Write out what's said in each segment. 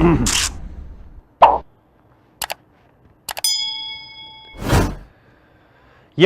यह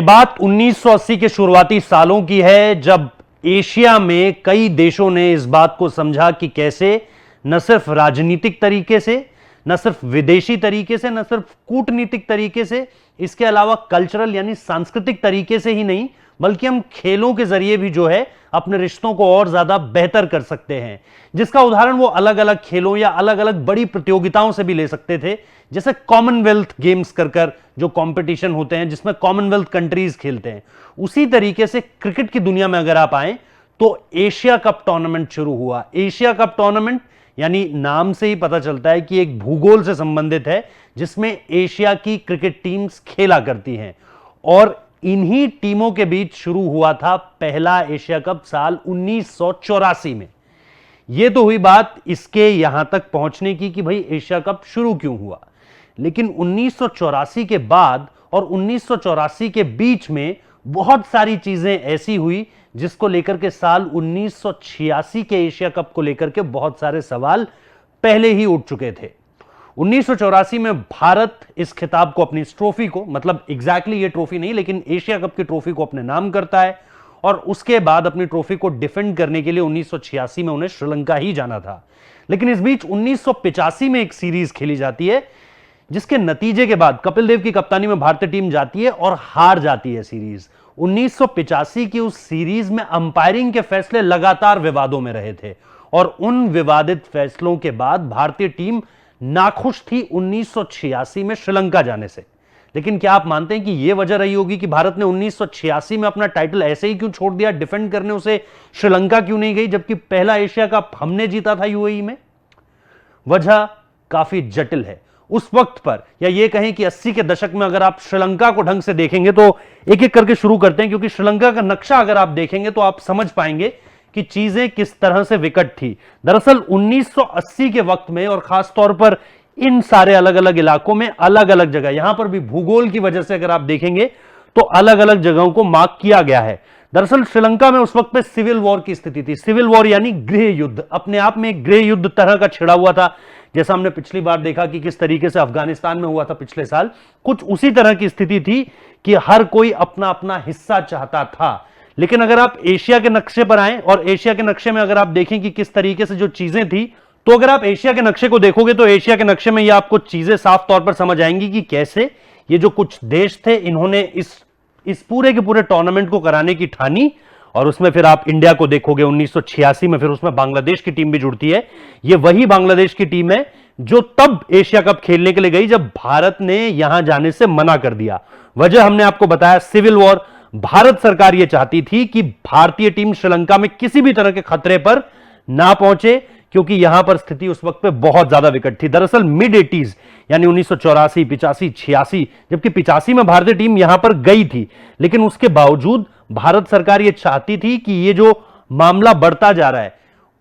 बात 1980 के शुरुआती सालों की है, जब एशिया में कई देशों ने इस बात को समझा कि कैसे न सिर्फ राजनीतिक तरीके से, न सिर्फ विदेशी तरीके से, न सिर्फ कूटनीतिक तरीके से, इसके अलावा कल्चरल यानी सांस्कृतिक तरीके से ही नहीं, बल्कि हम खेलों के जरिए भी जो है अपने रिश्तों को और ज्यादा बेहतर कर सकते हैं। जिसका उदाहरण वो अलग अलग खेलों या अलग अलग बड़ी प्रतियोगिताओं से भी ले सकते थे, जैसे कॉमनवेल्थ गेम्स कर जो कंपटीशन होते हैं जिसमें कॉमनवेल्थ कंट्रीज खेलते हैं। उसी तरीके से क्रिकेट की दुनिया में अगर आप आए तो एशिया कप टूर्नामेंट शुरू हुआ। एशिया कप टूर्नामेंट यानी नाम से ही पता चलता है कि एक भूगोल से संबंधित है, जिसमें एशिया की क्रिकेट टीम्स खेला करती हैं। और इन्हीं टीमों के बीच शुरू हुआ था पहला एशिया कप साल 1984 में। यह तो हुई बात इसके यहां तक पहुंचने की कि भाई एशिया कप शुरू क्यों हुआ। लेकिन 1984 के बाद और 1984 के बीच में बहुत सारी चीजें ऐसी हुई जिसको लेकर के साल 1986 के एशिया कप को लेकर के बहुत सारे सवाल पहले ही उठ चुके थे। 1984 में भारत इस खिताब को, अपनी इस ट्रॉफी को, मतलब एग्जैक्टली ये ट्रॉफी नहीं लेकिन एशिया कप की ट्रॉफी को अपने नाम करता है। और उसके बाद अपनी ट्रॉफी को डिफेंड करने के लिए 1986 में उन्हें श्रीलंका ही जाना था। लेकिन इस बीच 1985 में एक सीरीज खेली जाती है, जिसके नतीजे के बाद कपिल देव की कप्तानी में भारतीय टीम जाती है और हार जाती है सीरीज। 1985 की उस सीरीज में अंपायरिंग के फैसले लगातार विवादों में रहे थे और उन विवादित फैसलों के बाद भारतीय टीम नाखुश थी 1986 में श्रीलंका जाने से। लेकिन क्या आप मानते हैं कि यह वजह रही होगी कि भारत ने 1986 में अपना टाइटल ऐसे ही क्यों छोड़ दिया, डिफेंड करने उसे श्रीलंका क्यों नहीं गई, जबकि पहला एशिया कप हमने जीता था यूएई में? वजह काफी जटिल है। उस वक्त पर, या यह कहें कि 80 के दशक में अगर आप श्रीलंका को ढंग से देखेंगे, तो एक एक करके शुरू करते हैं, क्योंकि श्रीलंका का नक्शा अगर आप देखेंगे तो आप समझ पाएंगे कि चीजें किस तरह से विकट थी। दरअसल 1980 के वक्त में, और खास तौर पर इन सारे अलग अलग इलाकों में अलग अलग जगह, यहां पर भी भूगोल की वजह से अगर आप देखेंगे तो अलग अलग जगहों को मार्क किया गया है। दरअसल श्रीलंका में उस वक्त पे सिविल वॉर की स्थिति थी। सिविल वॉर यानी गृह युद्ध, अपने आप में एक गृह युद्ध तरह का छिड़ा हुआ था। जैसा हमने पिछली बार देखा कि किस तरीके से अफगानिस्तान में हुआ था पिछले साल, कुछ उसी तरह की स्थिति थी कि हर कोई अपना अपना हिस्सा चाहता था। लेकिन अगर आप एशिया के नक्शे पर आए और एशिया के नक्शे में अगर आप देखें कि किस तरीके से जो चीजें थी, तो अगर आप एशिया के नक्शे को देखोगे तो एशिया के नक्शे में ये आपको चीजें साफ तौर पर समझ आएंगी कि कैसे ये जो कुछ देश थे, इन्होंने इस पूरे के पूरे टूर्नामेंट को कराने की ठानी। और उसमें फिर आप इंडिया को देखोगे 1986 में, फिर उसमें बांग्लादेश की टीम भी जुड़ती है। ये वही बांग्लादेश की टीम है जो तब एशिया कप खेलने के लिए गई जब भारत ने यहां जाने से मना कर दिया। वजह हमने आपको बताया, सिविल वॉर। भारत सरकार यह चाहती थी कि भारतीय टीम श्रीलंका में किसी भी तरह के खतरे पर ना पहुंचे, क्योंकि यहां पर स्थिति उस वक्त पे बहुत ज्यादा विकट थी। दरअसल मिड 80s यानी 1984, 85, 86, जबकि 85 में भारतीय टीम यहां पर गई थी, लेकिन उसके बावजूद भारत सरकार यह चाहती थी कि यह जो मामला बढ़ता जा रहा है,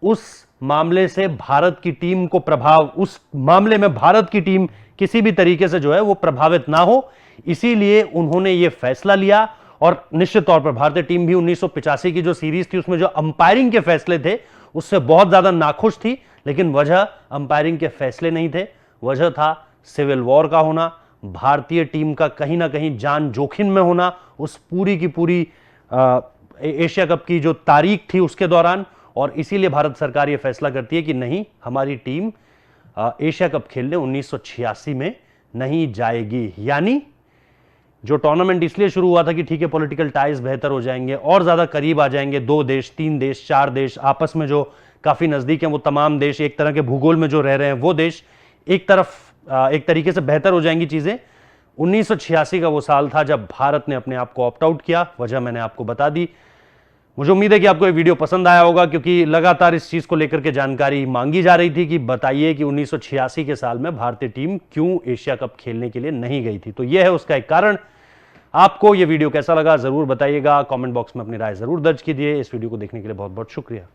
उस मामले से भारत की टीम को प्रभाव, उस मामले में भारत की टीम किसी भी तरीके से जो है वो प्रभावित ना हो। इसीलिए उन्होंने यह फैसला लिया। और निश्चित तौर पर भारतीय टीम भी 1985 की जो सीरीज थी उसमें जो अंपायरिंग के फैसले थे उससे बहुत ज्यादा नाखुश थी। लेकिन वजह अंपायरिंग के फैसले नहीं थे, वजह था सिविल वॉर का होना, भारतीय टीम का कहीं ना कहीं जान जोखिम में होना उस पूरी की पूरी एशिया कप की जो तारीख थी उसके दौरान। और इसीलिए भारत सरकार यह फैसला करती है कि नहीं, हमारी टीम एशिया कप खेलने 1986 में नहीं जाएगी। यानी जो टूर्नामेंट इसलिए शुरू हुआ था कि ठीक है, पॉलिटिकल टाइज बेहतर हो जाएंगे और ज्यादा करीब आ जाएंगे, 2 देश, 3 देश, 4 देश आपस में जो काफी नजदीक हैं वो तमाम देश, एक तरह के भूगोल में जो रह रहे हैं वो देश, एक तरफ एक तरीके से बेहतर हो जाएंगी चीजें। 1986 का वो साल था जब भारत ने अपने आप को ऑप्ट आउट किया। वजह मैंने आपको बता दी। मुझे उम्मीद है कि आपको ये वीडियो पसंद आया होगा, क्योंकि लगातार इस चीज को लेकर के जानकारी मांगी जा रही थी कि बताइए कि 1986 के साल में भारतीय टीम क्यों एशिया कप खेलने के लिए नहीं गई थी। तो यह है उसका एक कारण। आपको यह वीडियो कैसा लगा जरूर बताइएगा, कमेंट बॉक्स में अपनी राय जरूर दर्ज कीजिए। इस वीडियो को देखने के लिए बहुत बहुत शुक्रिया।